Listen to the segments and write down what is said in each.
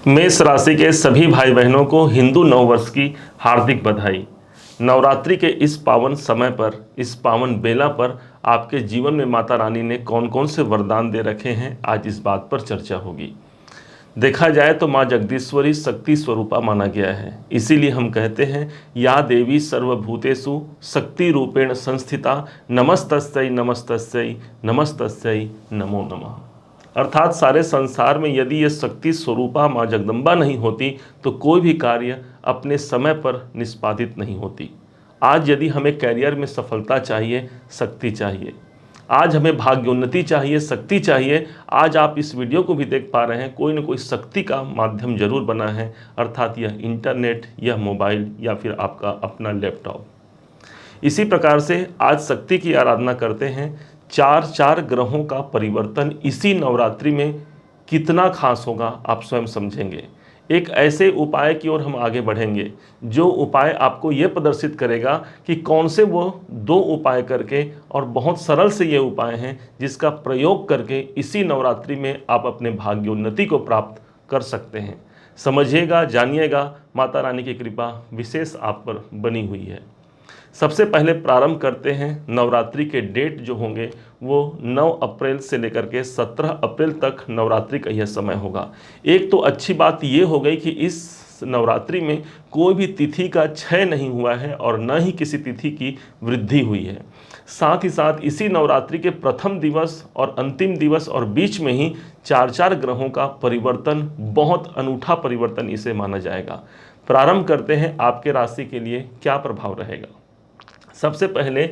मेष राशि के सभी भाई बहनों को हिंदू नववर्ष की हार्दिक बधाई। नवरात्रि के इस पावन समय पर, इस पावन बेला पर आपके जीवन में माता रानी ने कौन कौन से वरदान दे रखे हैं, आज इस बात पर चर्चा होगी। देखा जाए तो माँ जगदीश्वरी शक्ति स्वरूपा माना गया है, इसीलिए हम कहते हैं या देवी सर्वभूतेषु शक्ति रूपेण संस्थिता नमस्तस्यै नमस्तस्यै नमस्तस्यै नमो नमः। अर्थात सारे संसार में यदि ये शक्ति स्वरूपा माँ जगदम्बा नहीं होती तो कोई भी कार्य अपने समय पर निष्पादित नहीं होती। आज यदि हमें कैरियर में सफलता चाहिए, शक्ति चाहिए। आज हमें भाग्योन्नति चाहिए, शक्ति चाहिए। आज आप इस वीडियो को भी देख पा रहे हैं, कोई ना कोई शक्ति का माध्यम जरूर बना है, अर्थात यह इंटरनेट, यह मोबाइल या फिर आपका अपना लैपटॉप। इसी प्रकार से आज शक्ति की आराधना करते हैं। चार चार ग्रहों का परिवर्तन इसी नवरात्रि में कितना खास होगा आप स्वयं समझेंगे। एक ऐसे उपाय की ओर हम आगे बढ़ेंगे जो उपाय आपको ये प्रदर्शित करेगा कि कौन से वो दो उपाय करके, और बहुत सरल से ये उपाय हैं जिसका प्रयोग करके इसी नवरात्रि में आप अपने भाग्योन्नति को प्राप्त कर सकते हैं। समझिएगा, जानिएगा, माता रानी की कृपा विशेष आप पर बनी हुई है। सबसे पहले प्रारंभ करते हैं। नवरात्रि के डेट जो होंगे वो 9 अप्रैल से लेकर के 17 अप्रैल तक नवरात्रि का यह समय होगा। एक तो अच्छी बात ये हो गई कि इस नवरात्रि में कोई भी तिथि का क्षय नहीं हुआ है और न ही किसी तिथि की वृद्धि हुई है। साथ ही साथ इसी नवरात्रि के प्रथम दिवस और अंतिम दिवस और बीच में ही चार चार ग्रहों का परिवर्तन, बहुत अनूठा परिवर्तन इसे माना जाएगा। प्रारंभ करते हैं आपके राशि के लिए क्या प्रभाव रहेगा। सबसे पहले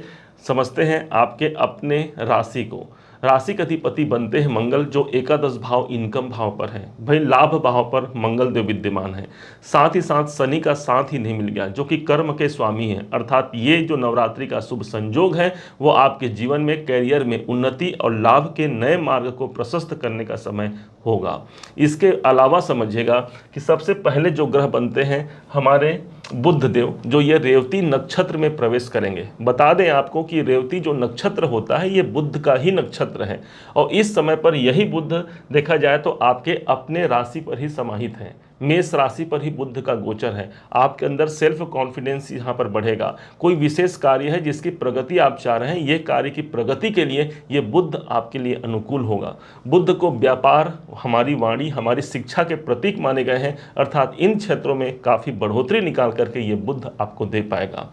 समझते हैं आपके अपने राशि को। राशि के अधिपति बनते हैं मंगल, जो एकादश भाव इनकम भाव पर है। भाई लाभ भाव पर मंगल देव विद्यमान है। साथ ही साथ शनि का साथ ही नहीं मिल गया, जो कि कर्म के स्वामी हैं। अर्थात ये जो नवरात्रि का शुभ संयोग है वो आपके जीवन में कैरियर में उन्नति और लाभ के नए मार्ग को प्रशस्त करने का समय होगा। इसके अलावा समझिएगा कि सबसे पहले जो ग्रह बनते हैं हमारे बुध देव, जो ये रेवती नक्षत्र में प्रवेश करेंगे। बता दें आपको कि रेवती जो नक्षत्र होता है ये बुध का ही नक्षत्र है, और इस समय पर यही बुध देखा जाए तो आपके अपने राशि पर ही समाहित है। मेष राशि पर ही बुध का गोचर है। आपके अंदर सेल्फ कॉन्फिडेंस यहाँ पर बढ़ेगा। कोई विशेष कार्य है जिसकी प्रगति आप चाह रहे हैं, ये कार्य की प्रगति के लिए ये बुध आपके लिए अनुकूल होगा। बुध को व्यापार, हमारी वाणी, हमारी शिक्षा के प्रतीक माने गए हैं, अर्थात इन क्षेत्रों में काफ़ी बढ़ोतरी निकाल करके ये बुध आपको दे पाएगा।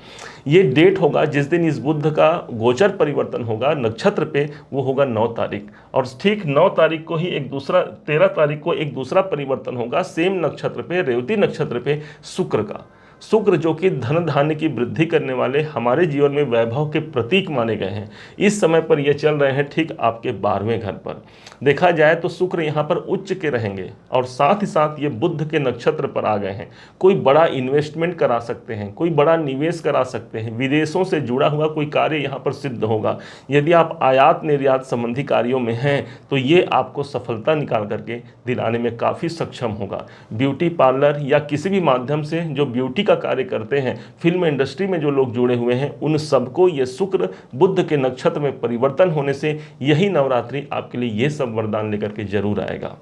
ये डेट होगा जिस दिन इस बुध का गोचर परिवर्तन होगा नक्षत्र पे, वो होगा 9 तारीख, और ठीक 9 तारीख को ही एक दूसरा, 13 तारीख को एक दूसरा परिवर्तन होगा सेम नक्षत्र पे, रेवती नक्षत्र पे, शुक्र का। शुक्र जो कि धन धान्य की वृद्धि करने वाले, हमारे जीवन में वैभव के प्रतीक माने गए हैं, इस समय पर ये चल रहे हैं ठीक आपके 12वें घर पर। देखा जाए तो शुक्र यहाँ पर उच्च के रहेंगे, और साथ ही साथ ये बुध के नक्षत्र पर आ गए हैं। कोई बड़ा इन्वेस्टमेंट करा सकते हैं, कोई बड़ा निवेश करा सकते हैं, विदेशों से जुड़ा हुआ कोई कार्य यहाँ पर सिद्ध होगा। यदि आप आयात निर्यात संबंधी कार्यों में हैं तो ये आपको सफलता निकाल करके दिलाने में काफ़ी सक्षम होगा। ब्यूटी पार्लर या किसी भी माध्यम से जो ब्यूटी का कार्य करते हैं, फिल्म इंडस्ट्री में जो लोग जुड़े हुए हैं, उन सबको ये शुक्र बुध के नक्षत्र में परिवर्तन होने से यही नवरात्रि आपके लिए ये सब वरदान लेकर के जरूर आएगा।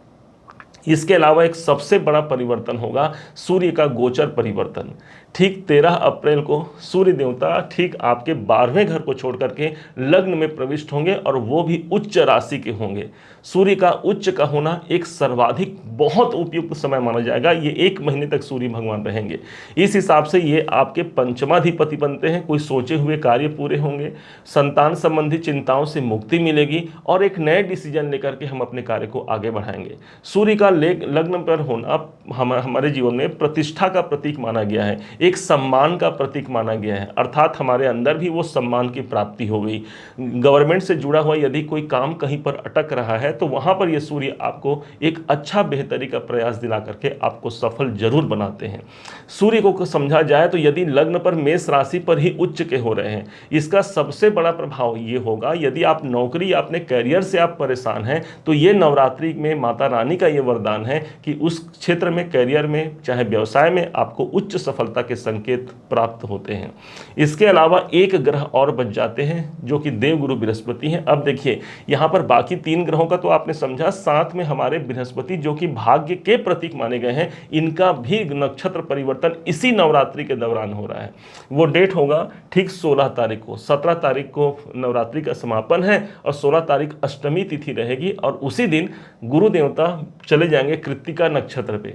इसके अलावा एक सबसे बड़ा परिवर्तन होगा सूर्य का गोचर परिवर्तन। ठीक 13 अप्रैल को सूर्य देवता ठीक आपके 12वें घर को छोड़ करके लग्न में प्रविष्ट होंगे, और वो भी उच्च राशि के होंगे। सूर्य का उच्च का होना एक सर्वाधिक बहुत उपयुक्त समय माना जाएगा। ये 1 महीने तक सूर्य भगवान रहेंगे। इस हिसाब से ये आपके पंचमाधिपति बनते हैं। कोई सोचे हुए कार्य पूरे होंगे, संतान संबंधी चिंताओं से मुक्ति मिलेगी, और एक नए डिसीजन लेकर के हम अपने कार्य को आगे बढ़ाएंगे। सूर्य का लग्न पर होना हमारे जीवन में प्रतिष्ठा का प्रतीक माना गया है, एक सम्मान का प्रतीक माना गया है। अर्थात हमारे अंदर भी वो सम्मान की प्राप्ति हो गई। गवर्नमेंट से जुड़ा हुआ यदि कोई काम कहीं पर अटक रहा है तो वहां पर ये सूर्य आपको एक अच्छा बेहतरी का प्रयास दिला करके आपको सफल जरूर बनाते हैं। सूर्य को समझा जाए तो यदि लग्न पर मेष राशि पर ही उच्च के हो रहे हैं, इसका सबसे बड़ा प्रभाव ये होगा, यदि आप नौकरी या अपने करियर से आप परेशान हैं तो ये नवरात्रि में माता रानी का ये वरदान है कि उस क्षेत्र में में, करियर में, चाहे व्यवसाय में आपको उच्च सफलता के संकेत प्राप्त होते हैं। इसके अलावा एक ग्रह और बच जाते हैं जो कि देवगुरु बृहस्पति हैं। अब देखिए यहाँ पर बाकी 3 ग्रहों का तो आपने समझा, साथ में हमारे बृहस्पति जो कि भाग्य के प्रतीक माने गए हैं, इनका भी नक्षत्र परिवर्तन इसी नवरात्रि के दौरान हो रहा है। वो डेट होगा ठीक 16 तारीख को। 17 तारीख को नवरात्रि का समापन है और 16 तारीख अष्टमी तिथि रहेगी और उसी दिन गुरु देवता चले जाएंगे कृत्तिका नक्षत्र पे।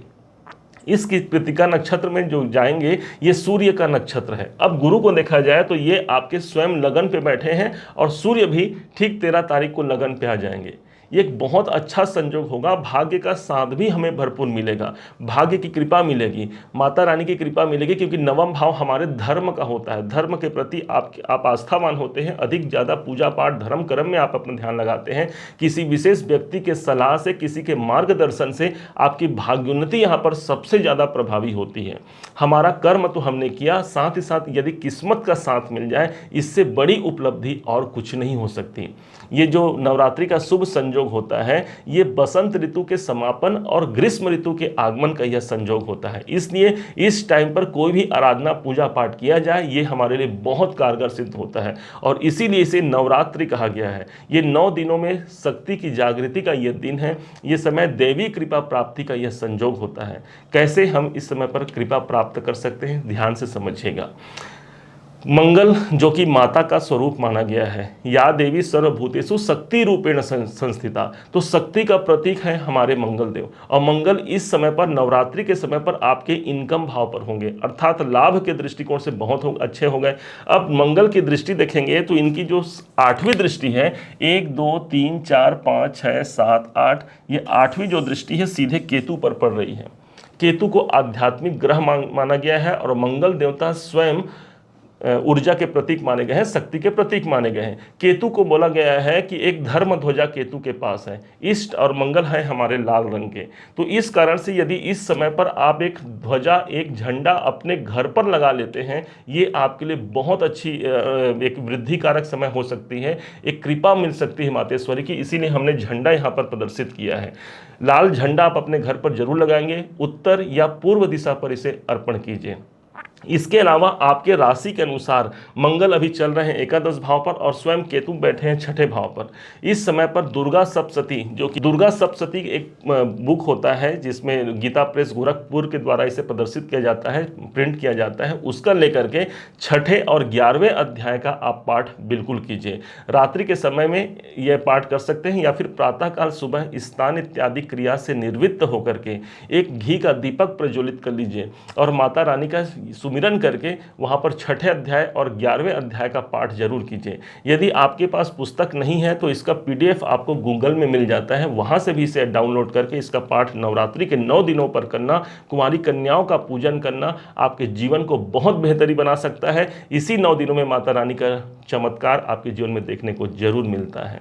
इस कृत्तिका नक्षत्र में जो जाएंगे ये सूर्य का नक्षत्र है। अब गुरु को देखा जाए तो ये आपके स्वयं लगन पे बैठे हैं और सूर्य भी ठीक 13 तारीख को लगन पे आ जाएंगे। ये एक बहुत अच्छा संयोग होगा, भाग्य का साथ भी हमें भरपूर मिलेगा, भाग्य की कृपा मिलेगी, माता रानी की कृपा मिलेगी, क्योंकि नवम भाव हमारे धर्म का होता है। धर्म के प्रति आप आस्थावान होते हैं, अधिक ज़्यादा पूजा पाठ धर्म कर्म में आप अपना ध्यान लगाते हैं। किसी विशेष व्यक्ति के सलाह से, किसी के मार्गदर्शन से आपकी भाग्योन्नति यहाँ पर सबसे ज़्यादा प्रभावी होती है। हमारा कर्म तो हमने किया, साथ ही साथ यदि किस्मत का साथ मिल जाए, इससे बड़ी उपलब्धि और कुछ नहीं हो सकती। ये जो नवरात्रि का शुभ संयोग होता है, ये बसंत ऋतु के समापन और ग्रीष्म ऋतु के आगमन का यह संयोग होता है। इसलिए इस टाइम पर कोई भी आराधना पूजा पाठ किया जाए, ये हमारे लिए बहुत कारगर सिद्ध होता है और इसीलिए इसे नवरात्रि कहा गया है। ये 9 दिनों में शक्ति की जागृति का यह दिन है। ये समय देवी कृपा प्राप्ति का यह संयोग होता है। कैसे हम इस समय पर कृपा प्राप्त कर सकते हैं, ध्यान से समझिएगा। मंगल जो कि माता का स्वरूप माना गया है, या देवी सर्वभूतेषु शक्ति रूपेण संस्थिता, तो शक्ति का प्रतीक है हमारे मंगल देव। और मंगल इस समय पर, नवरात्रि के समय पर आपके इनकम भाव पर होंगे, अर्थात लाभ के दृष्टिकोण से बहुत अच्छे हो गए। अब मंगल की दृष्टि देखेंगे तो इनकी जो 8वीं दृष्टि है, 1 2 3 4 5 6 7 8, ये 8वीं जो दृष्टि है सीधे केतु पर पड़ रही है। केतु को आध्यात्मिक ग्रह माना गया है और मंगल देवता स्वयं ऊर्जा के प्रतीक माने गए हैं, शक्ति के प्रतीक माने गए हैं। केतु को बोला गया है कि एक धर्म ध्वजा केतु के पास है, इष्ट और मंगल है हमारे लाल रंग के। तो इस कारण से यदि इस समय पर आप एक ध्वजा, एक झंडा अपने घर पर लगा लेते हैं, ये आपके लिए बहुत अच्छी एक वृद्धि कारक समय हो सकती है, एक कृपा मिल सकती है मातेश्वरी की। इसीलिए हमने झंडा यहाँ पर प्रदर्शित किया है। लाल झंडा आप अपने घर पर जरूर लगाएंगे, उत्तर या पूर्व दिशा पर इसे अर्पण कीजिए। इसके अलावा आपके राशि के अनुसार मंगल अभी चल रहे हैं एकादश भाव पर और स्वयं केतु बैठे हैं 6ठे भाव पर। इस समय पर दुर्गा सप्तशती, जो कि दुर्गा सप्तशती एक बुक होता है जिसमें गीता प्रेस गोरखपुर के द्वारा इसे प्रदर्शित किया जाता है, प्रिंट किया जाता है, उसका लेकर के 6ठे और 11वें अध्याय का आप पाठ बिल्कुल कीजिए। रात्रि के समय में यह पाठ कर सकते हैं या फिर प्रातःकाल सुबह स्नान इत्यादि क्रिया से निर्वृत्त होकर के एक घी का दीपक प्रज्वलित कर लीजिए और माता रानी का सुमिरन करके वहाँ पर 6ठे अध्याय और 11वें अध्याय का पाठ जरूर कीजिए। यदि आपके पास पुस्तक नहीं है तो इसका PDF आपको गूगल में मिल जाता है, वहाँ से भी इसे डाउनलोड करके इसका पाठ नवरात्रि के 9 दिनों पर करना, कुमारी कन्याओं का पूजन करना आपके जीवन को बहुत बेहतरी बना सकता है। इसी 9 दिनों में माता रानी का चमत्कार आपके जीवन में देखने को जरूर मिलता है।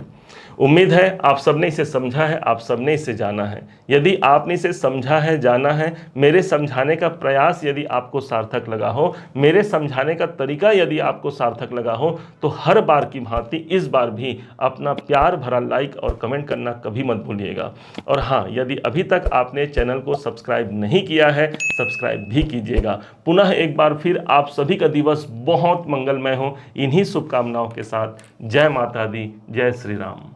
उम्मीद है आप सबने इसे समझा है, आप सबने इसे जाना है। यदि आपने इसे समझा है, जाना है, मेरे समझाने का प्रयास यदि आपको सार्थक लगा हो, मेरे समझाने का तरीका यदि आपको सार्थक लगा हो, तो हर बार की भांति इस बार भी अपना प्यार भरा लाइक और कमेंट करना कभी मत भूलिएगा। और हाँ, यदि अभी तक आपने चैनल को सब्सक्राइब नहीं किया है, सब्सक्राइब भी कीजिएगा। पुनः एक बार फिर आप सभी का दिवस बहुत मंगलमय हो, इन्हीं शुभकामनाओं के साथ। जय माता दी, जय श्री राम।